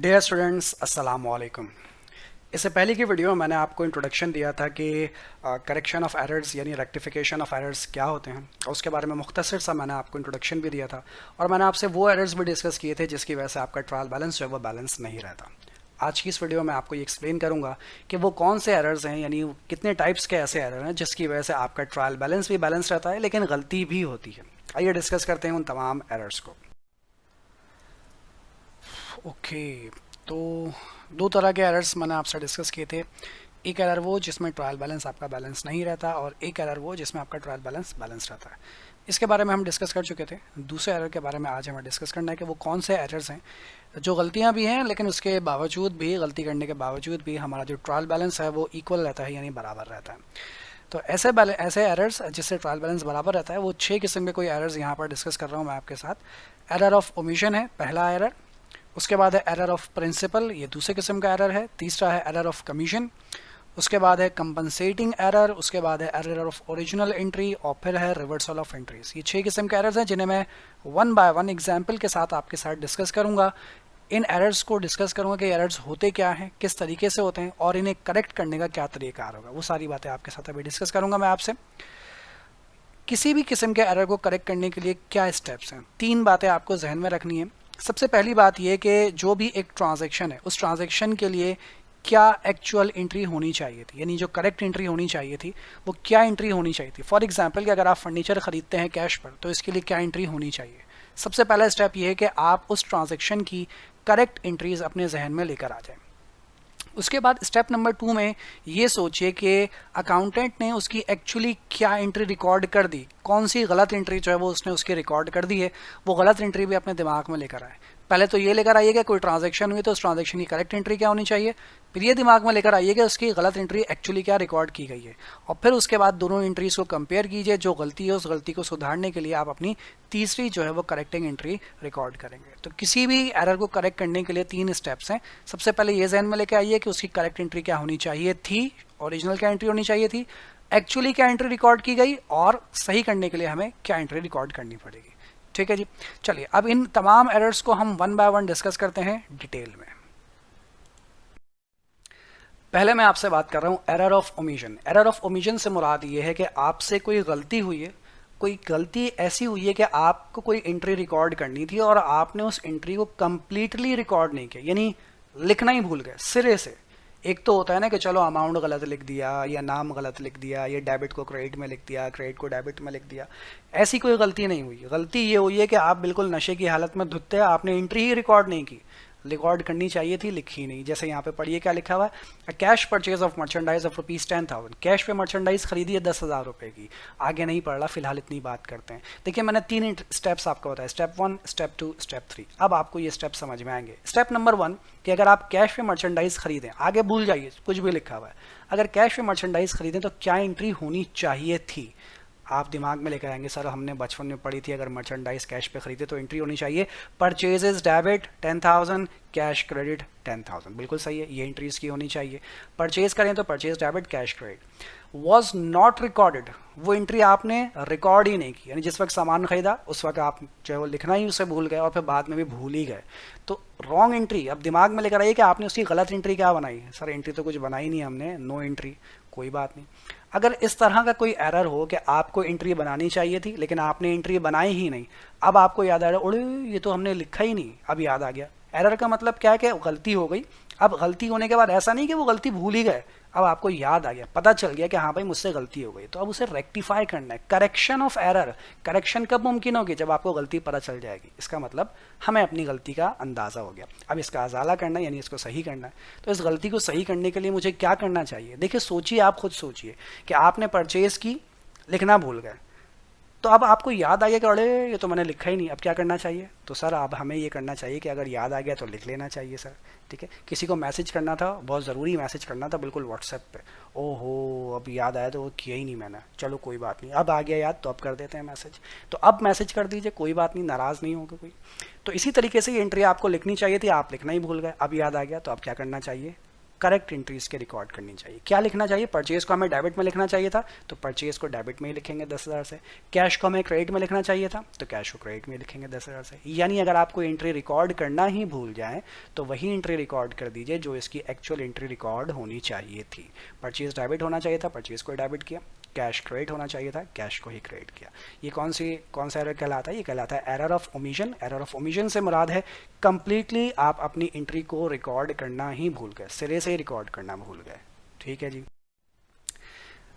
Dear students, अस्सलाम वालेकुम। इससे पहले की वीडियो में मैंने आपको इंट्रोडक्शन दिया था कि करेक्शन ऑफ एरर्स यानी रेक्टिफिकेशन ऑफ एरर्स क्या होते हैं, और उसके बारे में मुख्तसर सा मैंने आपको इंट्रोडक्शन भी दिया था। और मैंने आपसे वो एरर्स भी डिस्कस किए थे जिसकी वजह से आपका ट्रायल बैलेंस जो है वो बैलेंस नहीं रहता। आज की इस वीडियो में आपको ये एक्सप्लेन करूंगा कि वो कौन से एरर्स हैं, यानी कितने टाइप्स के ऐसे एरर हैं जिसकी वजह से आपका ट्रायल बैलेंस भी बैलेंस रहता है लेकिन गलती भी होती है। आइए डिस्कस करते हैं उन तमाम एरर्स को। ओके, तो दो तरह के एरर्स मैंने आपसे डिस्कस किए थे। एक एरर वो जिसमें ट्रायल बैलेंस आपका बैलेंस नहीं रहता, और एक एरर वो जिसमें आपका ट्रायल बैलेंस बैलेंस रहता है। इसके बारे में हम डिस्कस कर चुके थे। दूसरे एरर के बारे में आज हमें डिस्कस करना है कि वो कौन से एरर्स हैं जो गलतियां भी हैं लेकिन उसके बावजूद भी, गलती करने के बावजूद भी हमारा जो ट्रायल बैलेंस है वो इक्वल रहता है, यानी बराबर रहता है। तो ऐसे एरर्स जिससे ट्रायल बैलेंस बराबर रहता है वो 6 किस्म के कोई एरर्स यहाँ पर डिस्कस कर रहा हूँ मैं आपके साथ। एरर ऑफ ओमिशन है पहला एरर। उसके बाद है एरर ऑफ प्रिंसिपल, ये दूसरे किस्म का एरर है। तीसरा है एरर ऑफ कमीशन। उसके बाद है कंपनसेटिंग एरर। उसके बाद है एरर ऑफ ओरिजिनल एंट्री, और फिर है रिवर्सल ऑफ एंट्रीज। ये 6 किस्म के एरर्स हैं जिन्हें मैं वन बाय वन एग्जाम्पल के साथ आपके साथ डिस्कस करूंगा। इन एरर्स को डिस्कस करूंगा कि एरर्स होते क्या हैं, किस तरीके से होते हैं, और इन्हें करेक्ट करने का क्या तरीका होगा। वो सारी बातें आपके साथ अभी डिस्कस करूंगा मैं आपसे। किसी भी किस्म के एरर को करेक्ट करने के लिए क्या स्टेप्स हैं, 3 बातें आपको जहन में रखनी है। सबसे पहली बात यह कि जो भी एक ट्रांजैक्शन है उस ट्रांजैक्शन के लिए क्या एक्चुअल एंट्री होनी चाहिए थी, यानी जो करेक्ट एंट्री होनी चाहिए थी वो क्या एंट्री होनी चाहिए थी। फॉर एग्जांपल कि अगर आप फर्नीचर खरीदते हैं कैश पर तो इसके लिए क्या एंट्री होनी चाहिए। सबसे पहला स्टेप ये है कि आप उस ट्रांजैक्शन की करेक्ट एंट्रीज अपने जहन में लेकर आ जाएं। उसके बाद स्टेप नंबर 2 में ये सोचिए कि अकाउंटेंट ने उसकी एक्चुअली क्या एंट्री रिकॉर्ड कर दी, कौन सी गलत एंट्री जो है वो उसने उसकी रिकॉर्ड कर दी है। वो गलत एंट्री भी अपने दिमाग में लेकर आए। पहले तो ये लेकर आइए कि कोई ट्रांजैक्शन हुई तो उस ट्रांजैक्शन की करेक्ट एंट्री क्या होनी चाहिए। फिर ये दिमाग में लेकर आइए कि उसकी गलत एंट्री एक्चुअली क्या रिकॉर्ड की गई है। और फिर उसके बाद दोनों एंट्रीज को कंपेयर कीजिए, जो गलती है उस गलती को सुधारने के लिए आप अपनी तीसरी जो है वो करेक्टिंग एंट्री रिकॉर्ड करेंगे। तो किसी भी एरर को करेक्ट करने के लिए 3 स्टेप्स हैं। सबसे पहले ये जहन में लेकर आइए कि उसकी करेक्ट एंट्री क्या होनी चाहिए थी, ओरिजिनल क्या एंट्री होनी चाहिए थी, एक्चुअली क्या एंट्री रिकॉर्ड की गई, और सही करने के लिए हमें क्या एंट्री रिकॉर्ड करनी पड़ेगी। ठीक है जी, चलिए अब इन तमाम एरर्स को हम वन बाय वन डिस्कस करते हैं डिटेल में। पहले मैं आपसे बात कर रहा हूं error of omission. Error of omission से मुराद ये है कि आपसे कोई गलती हुई है, कोई गलती ऐसी हुई है कि आपको कोई एंट्री रिकॉर्ड करनी थी और आपने उस एंट्री को कंप्लीटली रिकॉर्ड नहीं किया, यानी लिखना ही भूल गए सिरे से। एक तो होता है ना कि चलो अमाउंट गलत लिख दिया, या नाम गलत लिख दिया, या डेबिट को क्रेडिट में लिख दिया, क्रेडिट को डेबिट में लिख दिया। ऐसी कोई गलती नहीं हुई। गलती ये हुई है कि आप बिल्कुल नशे की हालत में धुत्ते, आपने एंट्री ही रिकॉर्ड नहीं की। रिकॉर्ड करनी चाहिए थी, लिखी नहीं। जैसे यहाँ पे पढ़िए क्या लिखा हुआ है, cash purchase of merchandise of ₹10,000। Cash पे मर्चेंडाइज खरीदी है 10,000 रुपए की। आगे नहीं पढ़ रहा, फिलहाल इतनी बात करते हैं। देखिए मैंने 3 स्टेप्स आपको बताया, स्टेप 1, स्टेप 2, स्टेप 3। अब आपको ये स्टेप समझ में आएंगे। स्टेप नंबर 1 कि अगर आप कैश पे मर्चेंडाइज खरीदें, आगे भूल जाइए कुछ भी लिखा हुआ है। अगर कैश पे मर्चेंडाइज खरीदें तो क्या एंट्री होनी चाहिए थी। आप दिमाग में लेकर आएंगे, सर हमने बचपन में पढ़ी थी अगर मर्चेंडाइज कैश पे खरीदे तो एंट्री होनी चाहिए परचेजेस डेबिट 10,000, कैश क्रेडिट 10,000। बिल्कुल सही है, ये एंट्रीज की होनी चाहिए। परचेज करें तो purchase debit, cash credit. Was not recorded, वो एंट्री आपने रिकॉर्ड ही नहीं की, यानी जिस वक्त सामान खरीदा उस वक्त आप जो है वो लिखना ही उसे भूल गए और फिर बाद में भी भूल ही गए। तो रॉन्ग एंट्री। अब दिमाग में लेकर आइए कि आपने उसकी गलत एंट्री क्या बनाई। सर एंट्री तो कुछ बनाई नहीं हमने, नो एंट्री। कोई बात नहीं। अगर इस तरह का कोई एरर हो कि आपको एंट्री बनानी चाहिए थी लेकिन आपने एंट्री बनाई ही नहीं, अब आपको याद आ रहा है अरे ये तो हमने लिखा ही नहीं, अब याद आ गया। एरर का मतलब क्या है कि गलती हो गई। अब गलती होने के बाद ऐसा नहीं कि वो गलती भूल ही गए, अब आपको याद आ गया, पता चल गया कि हाँ भाई मुझसे गलती हो गई, तो अब उसे रेक्टिफाई करना है। Correction of error. करेक्शन कब मुमकिन होगी, जब आपको गलती पता चल जाएगी। इसका मतलब हमें अपनी गलती का अंदाजा हो गया, अब इसका अजाला करना है, यानी इसको सही करना है। तो इस गलती को सही करने के लिए मुझे क्या करना चाहिए। देखिए सोचिए, आप खुद सोचिए कि आपने परचेज की, लिखना भूल गए, तो अब आपको याद आ गया कि अरे ये तो मैंने लिखा ही नहीं, अब क्या करना चाहिए। तो सर अब हमें ये करना चाहिए कि अगर याद आ गया तो लिख लेना चाहिए सर। ठीक है, किसी को मैसेज करना था, बहुत ज़रूरी मैसेज करना था, बिल्कुल व्हाट्सएप पे, ओहो अब याद आया तो वो किया ही नहीं मैंने, चलो कोई बात नहीं, अब आ गया याद तो अब कर देते हैं मैसेज। तो अब मैसेज कर दीजिए, कोई बात नहीं, नाराज़ नहीं होगा कोई। तो इसी तरीके से ये एंट्री आपको लिखनी चाहिए थी, आप लिखना ही भूल गए, अब याद आ गया तो अब क्या करना चाहिए, करेक्ट एंट्रीज के रिकॉर्ड करनी चाहिए। क्या लिखना चाहिए? परचेज को हमें डेबिट में लिखना चाहिए था तो परचेज को डेबिट में ही लिखेंगे 10,000 से। कैश को हमें क्रेडिट में लिखना चाहिए था तो कैश को क्रेडिट में लिखेंगे 10,000 से। यानी अगर आपको एंट्री रिकॉर्ड करना ही भूल जाए तो वही एंट्री रिकॉर्ड कर दीजिए जो इसकी एक्चुअल एंट्री रिकॉर्ड होनी चाहिए थी। परचेज डेबिट होना चाहिए था, परचेज को डेबिट किया। कैश क्रेडिट होना चाहिए था, कैश को ही क्रेडिट किया। ये कौन सा एरर कहलाता है? ये कहलाता है error of omission. Error of omission से मुराद है कंप्लीटली आप अपनी एंट्री को रिकॉर्ड करना ही भूल गए, सिरे से रिकॉर्ड करना भूल गए। ठीक है जी।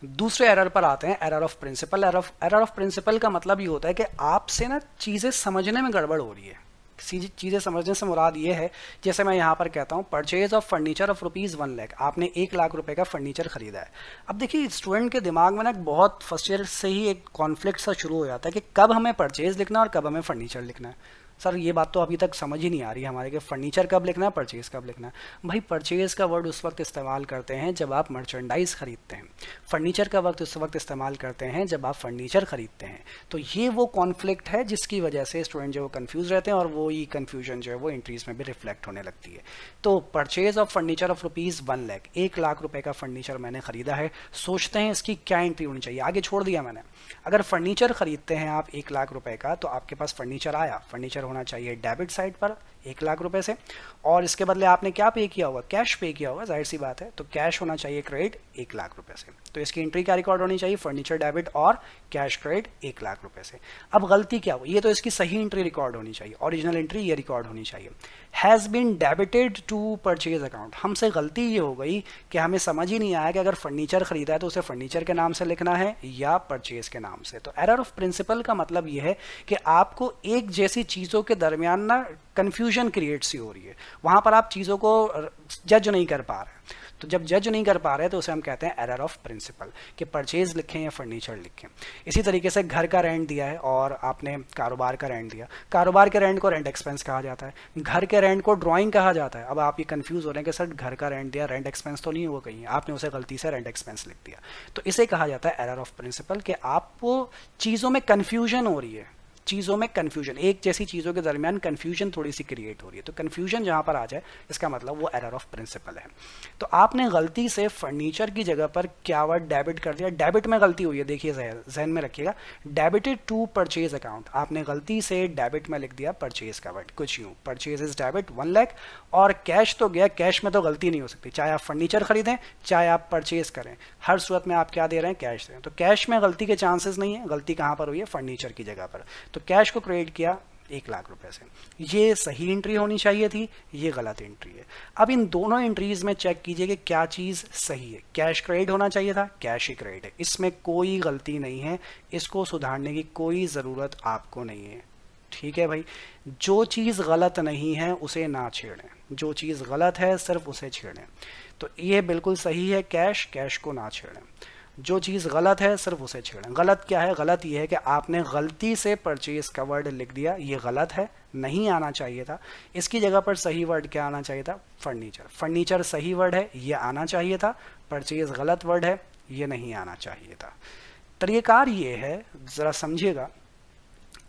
दूसरे एरर पर आते हैं, error of principle. Error of principle का मतलब ये होता है कि आपसे ना चीज़ें समझने में गड़बड़ हो रही है। चीज़ें समझने से मुराद ये है, जैसे मैं यहाँ पर कहता हूँ purchase of furniture of ₹1 lakh, आपने 1 लाख रुपए का फर्नीचर खरीदा है। अब देखिए स्टूडेंट के दिमाग में ना बहुत फर्स्ट ईयर से ही एक कॉन्फ्लिक्ट सा शुरू हो जाता है कि कब हमें परचेज लिखना है और कब हमें फर्नीचर लिखना है। सर ये बात तो अभी तक समझ ही नहीं आ रही हमारे कि फर्नीचर कब लिखना है, परचेज़ कब लिखना है। भाई परचेज़ का वर्ड उस वक्त इस्तेमाल करते हैं जब आप मर्चेंडाइज खरीदते हैं, फर्नीचर का वक्त उस वक्त इस्तेमाल करते हैं जब आप फर्नीचर खरीदते हैं। तो ये वो कॉन्फ्लिक्ट है जिसकी वजह से स्टूडेंट जो कन्फ्यूज रहते हैं और वो ये कन्फ्यूजन जो है वो एंट्रीज में भी रिफ्लेक्ट होने लगती है। तो purchase of furniture of ₹1 lakh, 1 lakh रुपए का फर्नीचर मैंने खरीदा है। सोचते हैं इसकी क्या एंट्री होनी चाहिए, आगे छोड़ दिया मैंने। अगर फर्नीचर खरीदते हैं आप 1 लाख रुपए का तो आपके पास फर्नीचर आया, फर्नीचर होना चाहिए डेबिट साइड पर 1 लाख रुपए से, और इसके बदले आपने क्या पे किया होगा? कैश पे किया होगा, जाहिर सी बात है। तो कैश होना चाहिए क्रेडिट 1 लाख रुपए से। तो इसकी एंट्री क्या रिकॉर्ड होनी चाहिए? फर्नीचर डेबिट और कैश क्रेडिट 1 लाख रुपए से। अब गलती क्या हुई? ये तो इसकी सही एंट्री रिकॉर्ड होनी चाहिए, ओरिजिनल एंट्री ये रिकॉर्ड होनी चाहिए। Has been debited to purchase account. हमसे गलती ये हो गई कि हमें समझ ही नहीं आया कि अगर फर्नीचर खरीदा है तो उसे फर्नीचर के नाम से लिखना है या परचेज के नाम से। तो एरर ऑफ प्रिंसिपल का मतलब ये है कि आपको एक जैसी चीज़ों के दरमियान ना कन्फ्यूजन क्रिएट सी हो रही है, वहाँ पर आप चीज़ों को जज नहीं कर पा रहे। तो जब जज नहीं कर पा रहे तो उसे हम कहते हैं एरर ऑफ प्रिंसिपल, कि परचेज लिखें या फर्नीचर लिखें। इसी तरीके से घर का रेंट दिया है और आपने कारोबार का रेंट दिया, कारोबार के रेंट को रेंट एक्सपेंस कहा जाता है, घर के रेंट को ड्राइंग कहा जाता है। अब आप ये कंफ्यूज हो रहे हैं कि सर घर का रेंट दिया, रेंट एक्सपेंस तो नहीं हुआ कहीं, आपने उसे गलती से रेंट एक्सपेंस लिख दिया। तो इसे कहा जाता है एरर ऑफ प्रिंसिपल, कि आपको चीज़ों में कन्फ्यूजन हो रही है, चीज़ों में कन्फ्यूजन, एक जैसी चीज़ों के दरमियान कन्फ्यूजन थोड़ी सी क्रिएट हो रही है। तो कन्फ्यूजन जहाँ पर आ जाए इसका मतलब वो एरर ऑफ प्रिंसिपल है। तो आपने गलती से फर्नीचर की जगह पर क्या वर्ड डेबिट कर दिया, डेबिट में गलती हुई है, देखिए जहन में रखिएगा, डेबिटेड टू परचेज अकाउंट, आपने गलती से डेबिट में लिख दिया परचेज का वर्ड, कुछ यूँ परचेज इज डेबिट 1 लाख, और कैश तो गया, कैश में तो गलती नहीं हो सकती, चाहे आप फर्नीचर खरीदें चाहे आप परचेज करें, हर सूरत में आप क्या दे रहे हैं? कैश दे रहे हैं। तो कैश में गलती के चांसेस नहीं है, गलती कहाँ पर हुई है? फर्नीचर की जगह पर। तो कैश को क्रेडिट किया 1 लाख रुपए से, ये सही एंट्री होनी चाहिए थी, ये गलत एंट्री है। अब इन दोनों एंट्रीज में चेक कीजिए कि क्या चीज़ सही है। कैश क्रेडिट होना चाहिए था, कैश ही क्रेडिट है, इसमें कोई गलती नहीं है, इसको सुधारने की कोई ज़रूरत आपको नहीं है। ठीक है भाई, जो चीज़ गलत नहीं है उसे ना छेड़ें, जो चीज़ गलत है सिर्फ उसे छेड़ें। तो ये बिल्कुल सही है, कैश, कैश को ना छेड़ें। जो चीज़ गलत है सिर्फ उसे छेड़ें। गलत क्या है? गलत ये है कि आपने गलती से परचेज का वर्ड लिख दिया, ये गलत है, नहीं आना चाहिए था। इसकी जगह पर सही वर्ड क्या आना चाहिए था? फर्नीचर। फर्नीचर सही वर्ड है, ये आना चाहिए था। परचेज गलत वर्ड है, ये नहीं आना चाहिए था। तरीक़ाकार ये है, ज़रा समझिएगा,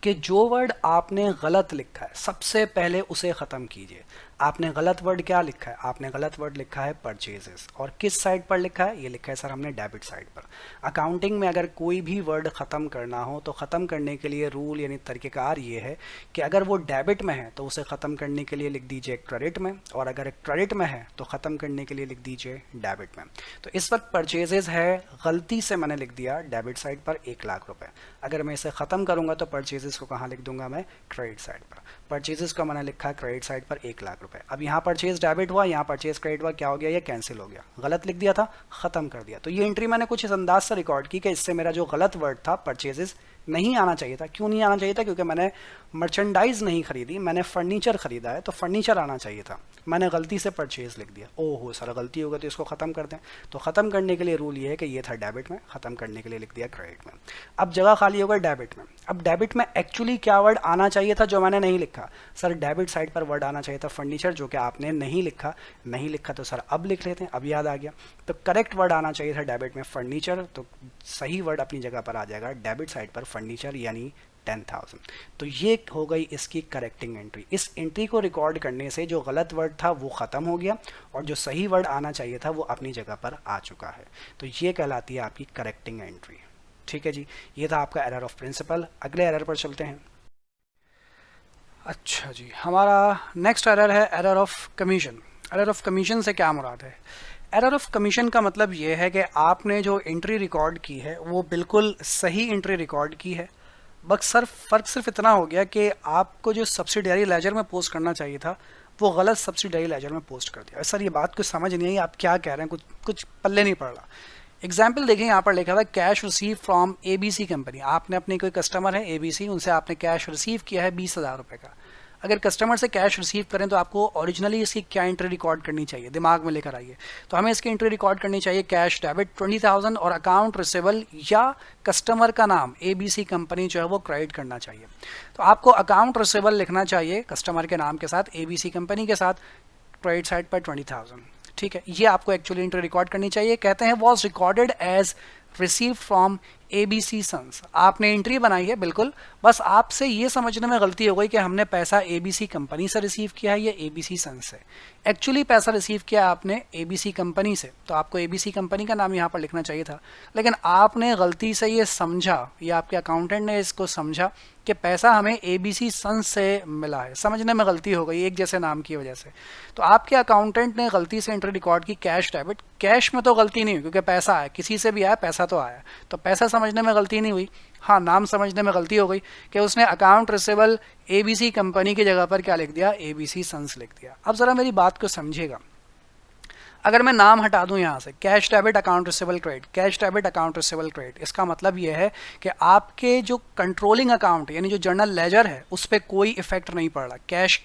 कि जो वर्ड आपने गलत लिखा है सबसे पहले उसे ख़त्म कीजिए। आपने गलत वर्ड क्या लिखा है? आपने गलत वर्ड लिखा है परचेजेस, और किस साइड पर लिखा है? ये लिखा है सर हमने डेबिट साइड पर। अकाउंटिंग में अगर कोई भी वर्ड ख़त्म करना हो तो ख़त्म करने के लिए रूल यानी तरीक़ेकार ये है कि अगर वो डेबिट में है तो उसे ख़त्म करने के लिए लिख दीजिए क्रेडिट में, और अगर क्रेडिट में है तो ख़त्म करने के लिए लिख दीजिए डेबिट में। तो इस वक्त परचेजेस है, गलती से मैंने लिख दिया डेबिट साइड पर 1 लाख रुपये। अगर मैं इसे ख़त्म करूँगा तो परचेजेस को कहाँ लिख दूंगा मैं? क्रेडिट साइड पर। परचेजेस को मैंने लिखा है क्रेडिट साइड पर 1 लाख रुपए। अब यहाँ परचेज डेबिट हुआ, यहाँ परचेज क्रेडिट हुआ, क्या हो गया? ये कैंसिल हो गया, गलत लिख दिया था, खत्म कर दिया। तो ये एंट्री मैंने कुछ इस अंदाज से रिकॉर्ड की कि इससे मेरा जो गलत वर्ड था परचेजेस नहीं आना चाहिए था। क्यों नहीं आना चाहिए था? क्योंकि मैंने मर्चेंडाइज नहीं खरीदी, मैंने फर्नीचर खरीदा है, तो फर्नीचर आना चाहिए था, मैंने गलती से परचेज लिख दिया। ओहो सर गलती होगा तो इसको ख़त्म कर दें। तो ख़त्म करने के लिए रूल ये है कि ये था डेबिट में, ख़त्म करने के लिए लिख दिया क्रेडिट में। अब जगह खाली होगा डेबिट में। अब डेबिट में एक्चुअली क्या वर्ड आना चाहिए था जो मैंने नहीं लिखा? सर डेबिट साइड पर वर्ड आना चाहिए था फर्नीचर, जो कि आपने नहीं लिखा। नहीं लिखा तो सर अब लिख लेते हैं, अब याद आ गया। तो करेक्ट वर्ड आना चाहिए था डेबिट में फर्नीचर, तो सही वर्ड अपनी जगह पर आ जाएगा डेबिट साइड पर फर्नीचर यानी 10,000। तो ये हो गई इसकी करेक्टिंग एंट्री। इस एंट्री को रिकॉर्ड करने से जो गलत वर्ड था वो ख़त्म हो गया और जो सही वर्ड आना चाहिए था वो अपनी जगह पर आ चुका है। तो ये कहलाती है आपकी करेक्टिंग एंट्री। ठीक है जी, ये था आपका एरर ऑफ प्रिंसिपल। अगले एरर पर चलते हैं। अच्छा जी, हमारा नेक्स्ट एरर है error of commission. Error of commission से क्या मुराद है? एरर ऑफ कमीशन का मतलब ये है कि आपने जो एंट्री रिकॉर्ड की है वो बिल्कुल सही एंट्री रिकॉर्ड की है, बस फ़र्क सिर्फ इतना हो गया कि आपको जो सब्सिडियरी लेजर में पोस्ट करना चाहिए था वो गलत सब्सिडियरी लेजर में पोस्ट कर दिया। सर ये बात कुछ समझ नहीं आई, आप क्या कह रहे हैं, कुछ पल्ले नहीं पड़ रहा। एग्जाम्पल देखें, यहाँ पर लिखा हुआ है cash receive from ABC company. आपने अपने कोई कस्टमर है ABC, उनसे आपने कैश रिसीव किया है 20,000 रुपये का। अगर कस्टमर से कैश रिसीव करें तो आपको ओरिजिनली इसकी क्या एंट्री रिकॉर्ड करनी चाहिए, दिमाग में लेकर आइए। तो हमें इसकी एंट्री रिकॉर्ड करनी चाहिए कैश डेबिट 20,000 और अकाउंट रिसेबल या कस्टमर का नाम ABC कंपनी जो है वो क्रेडिट करना चाहिए। तो आपको अकाउंट रिसेबल लिखना चाहिए कस्टमर के नाम के साथ, ABC कंपनी के साथ, क्रेडिट साइड पर 20,000। ठीक है, ये आपको एक्चुअली एंट्री रिकॉर्ड करनी चाहिए। कहते हैं was recorded as receive from ABC sons. आपने एंट्री बनाई है बिल्कुल, बस आपसे ये समझने में गलती हो गई कि हमने पैसा ABC कंपनी से रिसीव किया है या ABC सन्स से। एक्चुअली पैसा रिसीव किया आपने ABC कंपनी से, तो आपको ABC कंपनी का नाम यहाँ पर लिखना चाहिए था, लेकिन आपने गलती से ये समझा या आपके अकाउंटेंट ने इसको समझा कि पैसा हमें ABC सन्स से मिला है। समझने में गलती हो गई एक जैसे नाम की वजह से। तो आपके अकाउंटेंट ने गलती से एंट्री रिकॉर्ड की कैश डेबिट। कैश में तो गलती नहीं हुई क्योंकि पैसा आया, किसी से भी आया पैसा तो आया, तो पैसा समझने में गलती नहीं हुई। हाँ, नाम समझने में गलती हो गई कि उसने अकाउंट रिसेबल ABC कंपनी की जगह पर क्या लिख दिया, ABC सन्स लिख दिया। अब ज़रा मेरी बात को समझिएगा, अगर मैं नाम हटा दूं यहाँ से cash debit account receivable credit, cash debit account receivable credit, इसका मतलब ये है कि आपके जो कंट्रोलिंग अकाउंट यानी जो जर्नल लेजर है उस पर कोई इफेक्ट नहीं पड़ रहा। कैश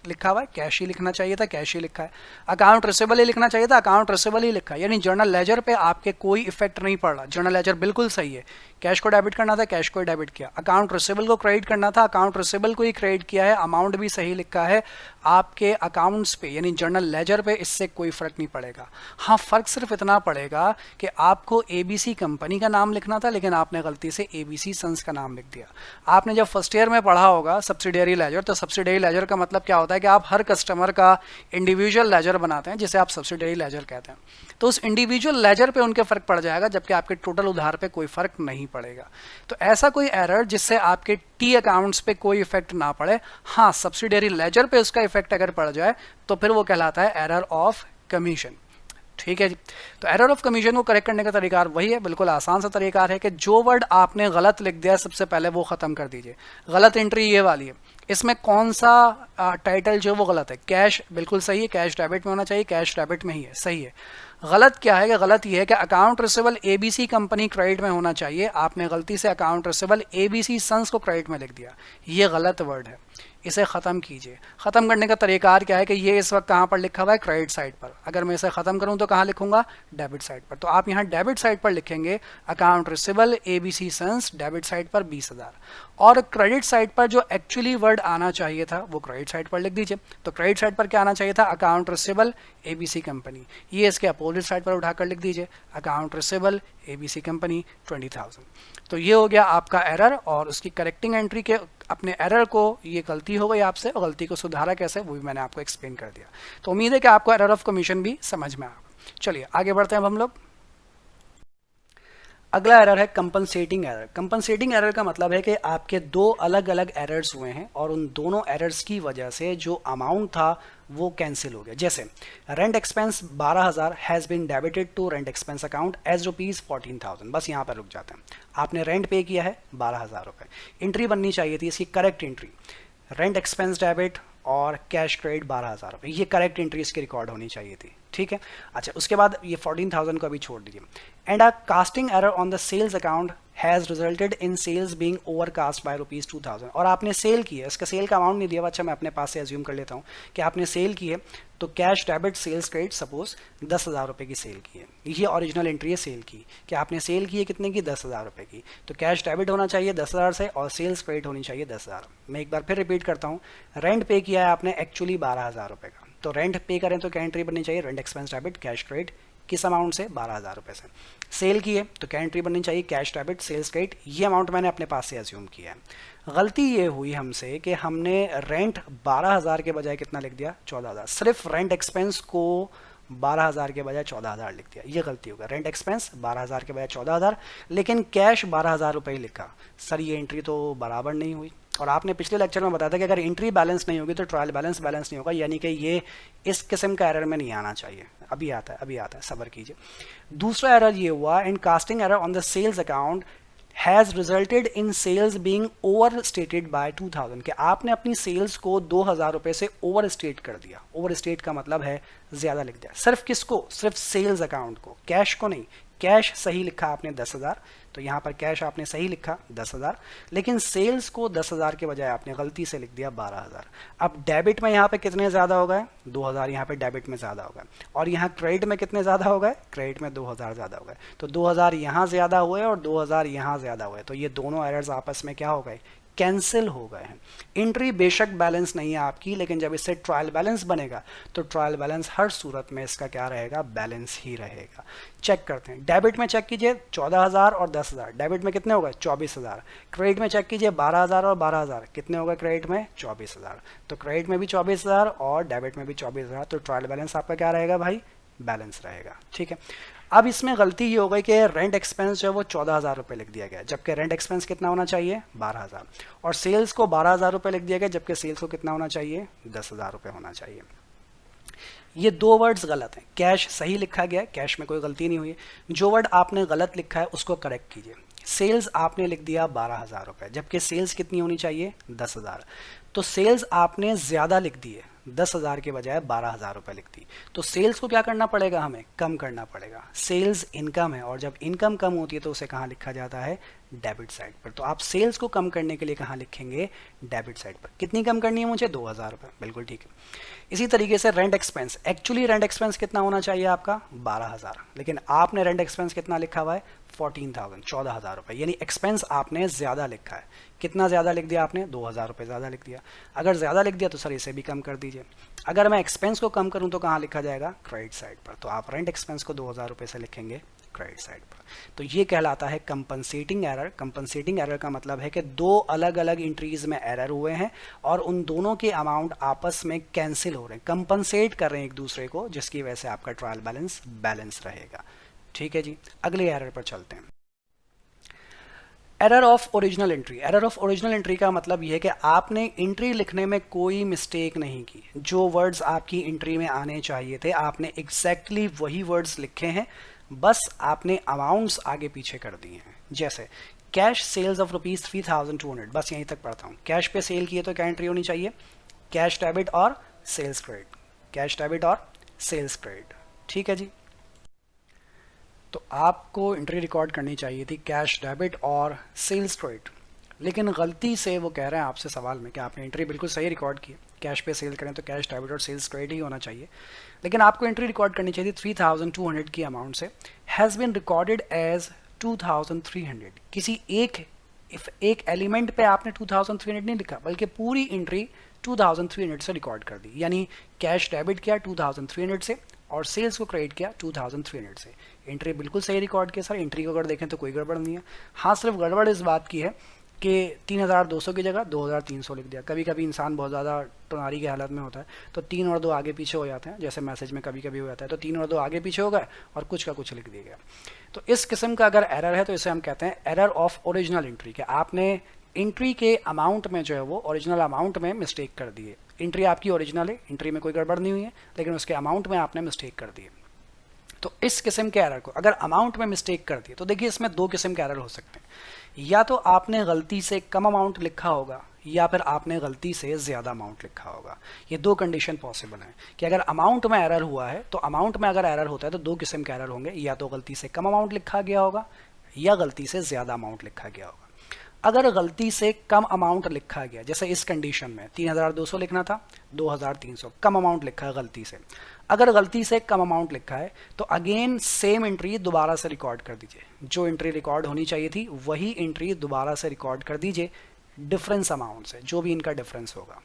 लिखा हुआ है, कैश ही लिखना चाहिए था, कैश ही लिखा है। अकाउंट रिसेबल ही लिखना चाहिए था, अकाउंट रिसेबल ही लिखा है। यानी जर्नल लेजर पे आपके कोई इफेक्ट नहीं पड़ रहा, जर्नल लेजर बिल्कुल सही है। कैश को डेबिट करना था, कैश को डेबिट किया। अकाउंट रिसेबल को क्रेडिट करना था, अकाउंट रिसेबल को ही क्रेडिट किया है। अमाउंट भी सही लिखा है। आपके अकाउंट्स पे यानी जर्नल लेजर पे इससे कोई फ़र्क नहीं पड़ेगा। हाँ, फ़र्क सिर्फ इतना पड़ेगा कि आपको ABC कंपनी का नाम लिखना था लेकिन आपने गलती से ABC सन्स का नाम लिख दिया। आपने जब फर्स्ट ईयर में पढ़ा होगा सब्सिडियरी लेजर, तो सब्सिडियरी लेजर का मतलब क्या होता है कि आप हर कस्टमर का इंडिविजुअल लेजर बनाते हैं जिसे आप सब्सिडियरी लेजर कहते हैं। तो उस इंडिविजुअल लेजर पे उनके फ़र्क पड़ जाएगा जबकि आपके टोटल उधार पे कोई फ़र्क नहीं पड़ेगा। तो ऐसा कोई एरर जिससे आपके T अकाउंट्स पे कोई इफेक्ट ना पड़े, हाँ सब्सिडियरी लेजर पे उसका इफेक्ट अगर पड़ जाए तो फिर वो कहलाता है एरर ऑफ कमीशन। ठीक है जी, तो एरर ऑफ कमीशन को करेक्ट करने का तरीका वही है, बिल्कुल आसान सा तरीका है कि जो वर्ड आपने गलत लिख दिया सबसे पहले वो ख़त्म कर दीजिए। गलत एंट्री ये वाली है, इसमें कौन सा टाइटल जो है वो गलत है। कैश बिल्कुल सही है, कैश डेबिट में होना चाहिए, कैश डेबिट में ही है, सही है। गलत क्या है कि गलत ये है कि account receivable ABC company credit में होना चाहिए, आपने गलती से अकाउंट रिसेबल ABC सन्स को क्रेडिट में लिख दिया, ये गलत वर्ड है, इसे ख़त्म कीजिए। ख़त्म करने का तरीका क्या है कि ये इस वक्त कहाँ पर लिखा हुआ है, क्रेडिट साइड पर। अगर मैं इसे ख़त्म करूँ तो कहाँ लिखूंगा, डेबिट साइड पर। तो आप यहाँ डेबिट साइड पर लिखेंगे account receivable ABC sons, debit side पर 20,000, और क्रेडिट साइड पर जो एक्चुअली वर्ड आना चाहिए था वो क्रेडिट साइड पर लिख दीजिए। तो क्रेडिट साइड पर क्या आना चाहिए था, अकाउंट रिसेबल ABC कंपनी, ये इसके अपोजिट साइड पर उठाकर लिख दीजिए अकाउंट रिसेबल ABC कंपनी 20,000। तो ये हो गया आपका एरर, और उसकी करेक्टिंग एंट्री के अपने एरर को, ये गलती हो गई आपसे और गलती को सुधारा कैसे वो भी मैंने आपको एक्सप्लेन कर दिया। तो उम्मीद है कि आपको एरर ऑफ कमीशन भी समझ में आएगा। चलिए आगे बढ़ते हैं अब हम लोग। अगला एरर है कंपनसेटिंग एरर। कंपनसेटिंग एरर का मतलब है कि आपके दो अलग अलग एरर्स हुए हैं और उन दोनों एरर्स की वजह से जो अमाउंट था वो कैंसिल हो गया। जैसे rent expense 12,000 has been debited to rent expense account as ₹14,000। बस यहाँ पर रुक जाते हैं। आपने रेंट पे किया है 12,000 रुपये, एंट्री बननी चाहिए थी इसकी correct entry, rent expense debit और कैश क्रेडिट 12,000 रुपये, ये करेक्ट एंट्री इसकी रिकॉर्ड होनी चाहिए थी। ठीक है, अच्छा उसके बाद ये 14,000 को अभी छोड़ दीजिए। And a casting error on the sales account has resulted in sales being overcast by ₹2,000। और आपने सेल की है, इसका सेल का अमाउंट नहीं दिया। अच्छा मैं अपने पास से एज्यूम कर लेता हूँ कि आपने सेल की है, तो cash debit sales credit suppose 10,000 रुपये की सेल की है, ये ओरिजिनल एंट्री है सेल की, कि आपने सेल की है कितने की, 10,000 रुपये की। तो कैश डेबिट होना चाहिए 10,000 से और सेल्स क्रेडिट होनी चाहिए 10,000। मैं एक बार फिर रिपीट करता हूँ, रेंट पे किया है आपने एक्चुअली 12,000 रुपये का, तो रेंट पे करें तो क्या एंट्री बननी चाहिए, rent expense debit cash credit किस अमाउंट से? 12,000 रुपये से। सेल की है तो क्या एंट्री बननी चाहिए? कैश डेबिट सेल्स क्रेडिट, ये अमाउंट मैंने अपने पास से एज्यूम किया है। गलती ये हुई हमसे कि हमने रेंट 12,000 के बजाय कितना लिख दिया? 14,000। सिर्फ रेंट एक्सपेंस को 12,000 के बजाय 14,000 लिख दिया, ये गलती होगा। रेंट एक्सपेंस 12,000 के बजाय 14,000, लेकिन कैश 12,000 रुपये लिखा। सर ये एंट्री तो बराबर नहीं हुई। और आपने पिछले लेक्चर में बताया था कि अगर एंट्री बैलेंस नहीं होगी तो ट्रायल बैलेंस नहीं होगा, यानी कि ये इस किस्म का एरर में नहीं आना चाहिए। अभी आता है, सब्र कीजिए। दूसरा एरर ये हुआ, in casting error on the sales account has resulted in sales being over stated by 2,000, कि आपने अपनी सेल्स को 2,000 रुपये से ओवर स्टेट कर दिया। ओवर स्टेट का मतलब है ज़्यादा लिख दिया। सिर्फ किसको? सिर्फ सेल्स अकाउंट को, कैश को नहीं। कैश सही लिखा आपने 10,000, तो यहाँ पर कैश आपने सही लिखा 10,000, लेकिन सेल्स को 10,000 के बजाय आपने गलती से लिख दिया 12,000। अब डेबिट में यहाँ पे कितने ज़्यादा हो गए? 2,000 यहाँ पे डेबिट में ज़्यादा हो गए, और यहाँ क्रेडिट में कितने ज़्यादा हो गए? क्रेडिट में 2,000 ज़्यादा हो गए। तो 2,000 यहाँ ज़्यादा हुए और 2,000 यहाँ ज़्यादा हुए, तो ये दोनों एरर्स आपस में क्या हो गए? कैंसिल हो गए हैं। एंट्री बेशक बैलेंस नहीं है आपकी, लेकिन जब इससे ट्रायल बैलेंस बनेगा तो ट्रायल बैलेंस हर सूरत में इसका क्या रहेगा? बैलेंस ही रहेगा। चेक करते हैं। डेबिट में चेक कीजिए 14,000 और 10,000, डेबिट में कितने हो गए? 24,000। क्रेडिट में चेक कीजिए 12,000 और 12,000, कितने हो गए क्रेडिट में? 24,000। तो क्रेडिट में भी 24,000 और डेबिट में भी 24,000, तो ट्रायल बैलेंस आपका क्या रहेगा भाई? बैलेंस रहेगा। ठीक है। अब इसमें गलती ये हो गई कि रेंट एक्सपेंस जो है वो 14,000 रुपये लिख दिया गया, जबकि रेंट एक्सपेंस कितना होना चाहिए? 12,000। और सेल्स को 12,000 रुपये लिख दिया गया, जबकि सेल्स को कितना होना चाहिए? 10,000 रुपये होना चाहिए। ये दो वर्ड्स गलत हैं। कैश सही लिखा गया है, कैश में कोई गलती नहीं हुई है। जो वर्ड आपने गलत लिखा है उसको करेक्ट कीजिए। सेल्स आपने लिख दिया 12,000 रुपये, जबकि सेल्स कितनी होनी चाहिए? 10,000। तो सेल्स आपने ज़्यादा लिख दी है, 10,000 के बजाय 12,000 रुपये लिख दी। तो सेल्स को क्या करना पड़ेगा? हमें कम करना पड़ेगा। सेल्स इनकम है, और जब इनकम कम होती है तो उसे कहाँ लिखा जाता है? डेबिट साइड पर। तो आप सेल्स को कम करने के लिए कहाँ लिखेंगे? डेबिट साइड पर। कितनी कम करनी है मुझे? 2,000 रुपये। बिल्कुल ठीक है। इसी तरीके से rent expense, actually rent expense कितना होना चाहिए आपका? 12,000, लेकिन आपने रेंट एक्सपेंस कितना लिखा हुआ है? 14,000, 14,000 रुपये, यानी एक्सपेंस आपने ज़्यादा लिखा है। कितना ज़्यादा लिख दिया आपने? 2,000 रुपये ज़्यादा लिख दिया। अगर ज़्यादा लिख दिया तो सर इसे भी कम कर दीजिए। अगर मैं एक्सपेंस को कम करूं तो कहाँ लिखा जाएगा? क्रेडिट साइड पर। तो आप रेंट एक्सपेंस को 2,000 रुपये से लिखेंगे क्रेडिट साइड पर। तो ये कहलाता है कंपनसेटिंग एरर। कंपनसेटिंग एरर का मतलब है कि दो अलग अलग एंट्रीज में एरर हुए हैं और उन दोनों के अमाउंट आपस में कैंसिल हो रहे हैं, कंपनसेट कर रहे हैं एक दूसरे को, जिसकी वजह से आपका ट्रायल बैलेंस बैलेंस रहेगा। ठीक है जी, अगले एरर पर चलते हैं। Error of original entry. Error of original entry का मतलब यह है कि आपने एंट्री लिखने में कोई मिस्टेक नहीं की। जो वर्ड्स आपकी एंट्री में आने चाहिए थे आपने एग्जैक्टली वही वर्ड्स लिखे हैं, बस आपने अमाउंट्स आगे पीछे कर दिए हैं। जैसे कैश सेल्स ऑफ ₹3,200, बस यहीं तक पढ़ता हूँ। कैश पे सेल किए तो क्या एंट्री होनी चाहिए? कैश डेबिट और सेल्स क्रेडिट, कैश डेबिट और सेल्स क्रेडिट। ठीक है जी। तो आपको एंट्री रिकॉर्ड करनी चाहिए थी कैश डेबिट और सेल्स क्रेडिट, लेकिन गलती से वो कह रहे हैं आपसे सवाल में कि आपने एंट्री बिल्कुल सही रिकॉर्ड की। कैश पे सेल करें तो कैश डेबिट और सेल्स क्रेडिट ही होना चाहिए, लेकिन आपको एंट्री रिकॉर्ड करनी चाहिए 3,200 की अमाउंट से हैज़ बीन रिकॉर्डेड एज 2,300। किसी एक एलिमेंट पे आपने 2,300 नहीं लिखा, बल्कि पूरी एंट्री 2,300 से रिकॉर्ड कर दी। यानी कैश डेबिट किया 2,300 से और सेल्स को क्रेडिट किया 2,300 से। एंट्री बिल्कुल सही रिकॉर्ड किया सर। एंट्री को अगर देखें तो कोई गड़बड़ नहीं है। हाँ, सिर्फ गड़बड़ इस बात की है कि 3,200 की जगह 2,300 लिख दिया। कभी कभी इंसान बहुत ज़्यादा टुनारी की हालत में होता है तो 3 और 2 आगे पीछे हो जाते हैं, जैसे मैसेज में कभी कभी हो जाता है, तो 3 और 2 आगे पीछे हो गए और कुछ का कुछ लिख दिया गया। तो इस किस्म का अगर एरर है तो इसे हम कहते हैं एरर ऑफ ओरिजिनल एंट्री, कि आपने एंट्री के अमाउंट में जो है वो ओरिजिनल अमाउंट में मिस्टेक कर दी है। एंट्री आपकी ओरिजिनल है, एंट्री में कोई गड़बड़ नहीं हुई है, लेकिन उसके अमाउंट में आपने मिस्टेक कर दी है। तो इस किस्म के एरर को अगर अमाउंट में मिस्टेक कर दी तो देखिए इसमें दो किस्म के एरर हो सकते हैं। या तो आपने गलती से कम अमाउंट लिखा होगा या फिर आपने गलती से ज़्यादा अमाउंट लिखा होगा। ये दो कंडीशन पॉसिबल हैं कि अगर अमाउंट में एरर हुआ है तो अमाउंट में अगर एरर होता है तो दो किस्म के एरर होंगे, या तो गलती से कम अमाउंट लिखा गया होगा या गलती से ज़्यादा अमाउंट लिखा गया होगा। अगर गलती से कम अमाउंट लिखा गया, जैसे इस कंडीशन में 3,200 लिखना था 2,300, कम अमाउंट लिखा है गलती से। अगर गलती से कम अमाउंट लिखा है तो अगेन सेम एंट्री दोबारा से रिकॉर्ड कर दीजिए। जो एंट्री रिकॉर्ड होनी चाहिए थी वही एंट्री दोबारा से रिकॉर्ड कर दीजिए डिफरेंस अमाउंट से, जो भी इनका डिफरेंस होगा।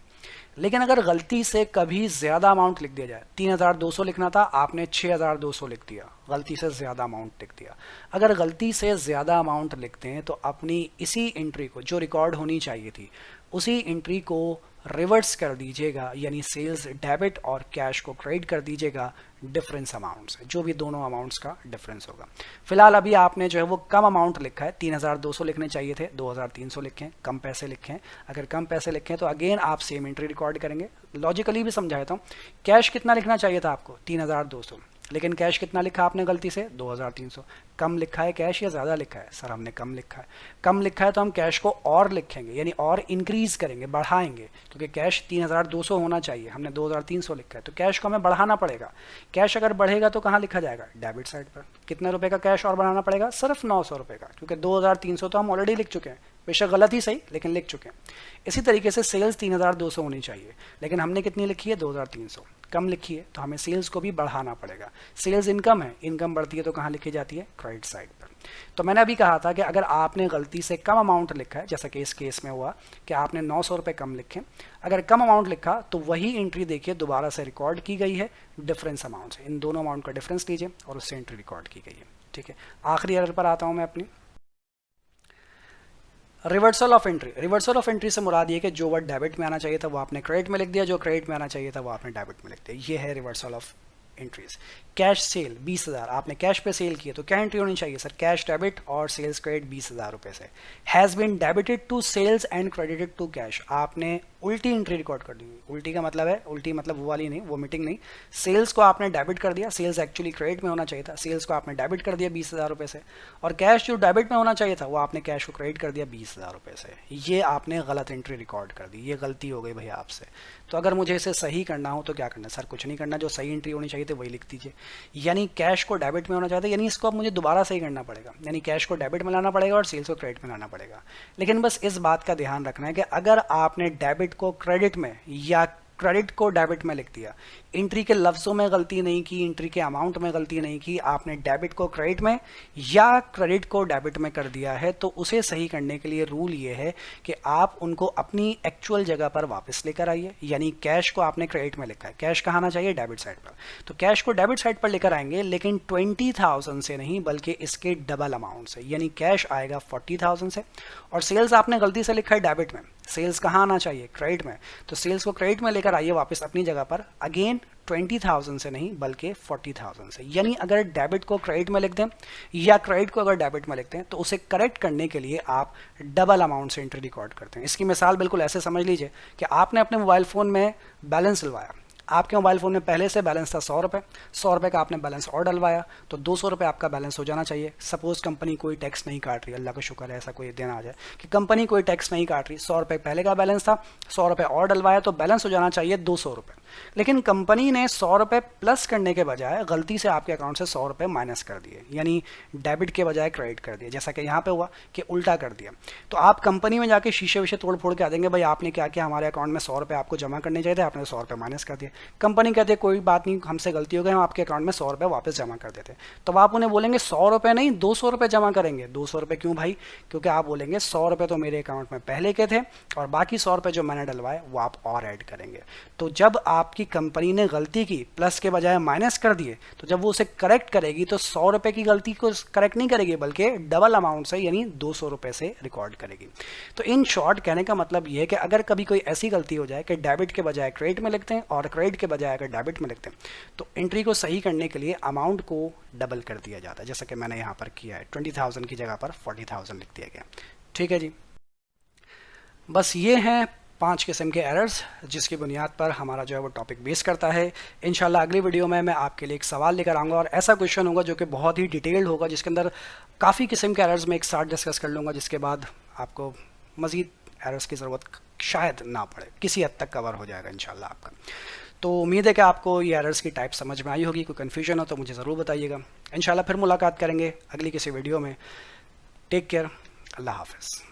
लेकिन अगर गलती से कभी ज़्यादा अमाउंट लिख दिया जाए, 3200 लिखना था, आपने 6200 लिख दिया, गलती से ज़्यादा अमाउंट लिख दिया। अगर गलती से ज़्यादा अमाउंट लिखते हैं तो अपनी इसी एंट्री को जो रिकॉर्ड होनी चाहिए थी उसी एंट्री को रिवर्स कर दीजिएगा, यानी सेल्स डेबिट और कैश को क्रेडिट कर दीजिएगा डिफरेंस अमाउंट से, जो भी दोनों अमाउंट्स का डिफरेंस होगा। फिलहाल अभी आपने जो है वो कम अमाउंट लिखा है, 3200 लिखने चाहिए थे, 2300 लिखें, कम पैसे लिखें। अगर कम पैसे लिखें तो अगेन आप सेम एंट्री रिकॉर्ड करेंगे। लॉजिकली भी समझाया था, कैश कितना लिखना चाहिए था आपको, 3200, लेकिन कैश कितना लिखा आपने गलती से, 2300। कम लिखा है कैश या ज़्यादा लिखा है, सर हमने कम लिखा है। कम लिखा है तो हम कैश को और लिखेंगे, यानी और इंक्रीज करेंगे, बढ़ाएंगे, क्योंकि कैश 3200 होना चाहिए, हमने 2300 लिखा है, तो कैश को हमें बढ़ाना पड़ेगा। कैश अगर बढ़ेगा तो कहाँ लिखा जाएगा, डेबिट साइड पर। कितने रुपए का कैश और बढ़ाना पड़ेगा, सिर्फ 900 रुपये का, क्योंकि 2300 तो हम ऑलरेडी लिख चुके हैं, बेशक गलत ही सही लेकिन लिख चुके हैं। इसी तरीके से सेल्स 3200 होनी चाहिए, लेकिन हमने कितनी लिखी है, 2300, कम लिखी है, तो हमें सेल्स को भी बढ़ाना पड़ेगा। सेल्स इनकम है, इनकम बढ़ती है तो कहाँ लिखी जाती है, क्रेडिट साइड पर। तो मैंने अभी कहा था कि अगर आपने गलती से कम अमाउंट लिखा है, जैसा कि इस केस में हुआ कि आपने 900 रुपये कम लिखे, अगर कम अमाउंट लिखा तो वही एंट्री देखिए दोबारा से रिकॉर्ड की गई है डिफरेंस अमाउंट से। इन दोनों अमाउंट का डिफरेंस लीजिए और उससे एंट्री रिकॉर्ड की गई है। ठीक है, आखिरी एरर पर आता हूँ मैं अपनी। Reversal of entry. Reversal of entry से मुराद ये कि जो वर्ड डेबिट में आना चाहिए था वो आपने क्रेडिट में लिख दिया, जो क्रेडिट में आना चाहिए था वो आपने डेबिट में लिख दिया। ये है reversal of entries. Cash cell 20,000, आपने कैश पे सेल किया तो क्या एंट्री होनी चाहिए सर, कैश डेबिट और सेल्स क्रेडिट 20,000 रुपये से। Has been debited to sales and credited to cash, आपने उल्टी एंट्री रिकॉर्ड कर दी। उल्टी का मतलब है, उल्टी मतलब वो वाली नहीं, वो मीटिंग नहीं। सेल्स को आपने डेबिट कर दिया, सेल्स एक्चुअली क्रेडिट में होना चाहिए था, सेल्स को आपने डेबिट कर दिया 20,000 रुपये से, और कैश जो डेबिट में होना चाहिए था वो आपने कैश को क्रेडिट कर दिया 20,000 रुपये से। ये आपने गलत एंट्री रिकॉर्ड कर दी, ये गलती हो गई भैया आपसे। तो अगर मुझे इसे सही करना हो तो क्या करना है सर, कुछ नहीं करना, जो सही एंट्री होनी चाहिए थी वही लिख दीजिए। यानी कैश को डेबिट में होना चाहिए था, यानी इसको अब मुझे दोबारा सही करना पड़ेगा, यानी कैश को डेबिट में लाना पड़ेगा और सेल्स को क्रेडिट में लाना पड़ेगा। लेकिन बस इस बात का ध्यान रखना है कि अगर आपने डेबिट को क्रेडिट में या क्रेडिट को डेबिट में लिख दिया, एंट्री के लफ्ज़ों में गलती नहीं की, एंट्री के अमाउंट में गलती नहीं की, आपने डेबिट को क्रेडिट में या क्रेडिट को डेबिट में कर दिया है, तो उसे सही करने के लिए रूल ये है कि आप उनको अपनी एक्चुअल जगह पर वापस लेकर आइए। यानी कैश को आपने क्रेडिट में लिखा है, कैश कहाँ आना चाहिए, डेबिट साइड पर, तो कैश को डेबिट साइड पर लेकर आएंगे, लेकिन 20,000 से नहीं बल्कि इसके डबल अमाउंट से, यानी कैश आएगा 40,000 से। और सेल्स आपने गलती से लिखा है डेबिट में, सेल्स कहाँ आना चाहिए, क्रेडिट में, तो सेल्स को क्रेडिट में लेकर आइए वापस अपनी जगह पर, अगेन 20,000 से नहीं बल्कि 40,000 से। यानी अगर डेबिट को क्रेडिट में लिख दें या क्रेडिट को अगर डेबिट में लिखते हैं तो उसे करेक्ट करने के लिए आप डबल अमाउंट से एंट्री रिकॉर्ड करते हैं। इसकी मिसाल बिल्कुल ऐसे समझ लीजिए कि आपने अपने मोबाइल फ़ोन में बैलेंस डलवाया, आपके मोबाइल फ़ोन में पहले से बैलेंस था 100 रुपये, 100 रुपये का आपने बैलेंस और डलवाया तो 200 रुपये आपका बैलेंस हो जाना चाहिए। सपोज़ कंपनी कोई टैक्स नहीं काट रही, अल्लाह का शुक्र है ऐसा कोई दिन आ जाए कि कंपनी कोई टैक्स नहीं काट रही, 100 रुपये पहले का बैलेंस था, 100 रुपये और डलवाया तो बैलेंस हो जाना चाहिए 200 रुपये। लेकिन कंपनी ने 100 रुपये प्लस करने के बजाय गलती से आपके अकाउंट से 100 रुपये माइनस कर दिए, यानी डेबिट के बजाय क्रेडिट कर दिया, जैसा कि यहाँ पे हुआ कि उल्टा कर दिया। तो आप कंपनी में जाके शीशे विशे तोड़ फोड़ के आ देंगे, भाई आपने क्या किया, हमारे अकाउंट में 100 रुपये आपको जमा करने चाहिए थे, आपने 100 रुपये माइनस कर दिया। कंपनी कहते कोई बात नहीं, हमसे गलती हो गई, हम आपके अकाउंट में 100 रुपये वापस जमा कर देते। तो आप उन्हें बोलेंगे 100 रुपये नहीं 200 रुपये जमा करेंगे। 200 रुपये क्यों भाई, क्योंकि आप बोलेंगे 100 रुपये तो मेरे अकाउंट में पहले के थे और बाकी 100 रुपये जो मैंने डलवाए वो आप और ऐड करेंगे। तो जब आपकी कंपनी ने गलती की, प्लस के बजाय माइनस कर दिए, तो जब वो उसे करेक्ट करेगी तो 100 रुपये की गलती को करेक्ट नहीं करेगी बल्कि डबल अमाउंट से यानी 200 रुपये से रिकॉर्ड करेगी। तो इन शॉर्ट कहने का मतलब ये है कि अगर कभी कोई ऐसी गलती हो जाए कि डेबिट के बजाय क्रेडिट में लिखते हैं और क्रेडिट के बजाय अगर डेबिट में लिखते हैं तो एंट्री को सही करने के लिए अमाउंट को डबल कर दिया जाता है, जैसा कि मैंने यहाँ पर किया है, 20,000 की जगह पर 40,000 लिख दिया गया। ठीक है जी, बस ये हैं 5 किस्म के एरर्स जिसकी बुनियाद पर हमारा जो है वो टॉपिक बेस करता है। इंशाल्लाह अगली वीडियो में मैं आपके लिए एक सवाल लेकर आऊँगा और ऐसा क्वेश्चन होगा जो कि बहुत ही डिटेल्ड होगा, जिसके अंदर काफ़ी किस्म के एरर्स मैं एक साथ डिस्कस कर लूँगा, जिसके बाद आपको मज़ीद एरर्स की ज़रूरत शायद ना पड़े, किसी हद तक कवर हो जाएगा इंशाल्लाह आपका। तो उम्मीद है कि आपको ये एरर्स की टाइप समझ में आई होगी। कोई कन्फ्यूजन हो तो मुझे ज़रूर बताइएगा। इंशाल्लाह फिर मुलाकात करेंगे अगली किसी वीडियो में। टेक केयर, अल्लाह हाफ़िज़।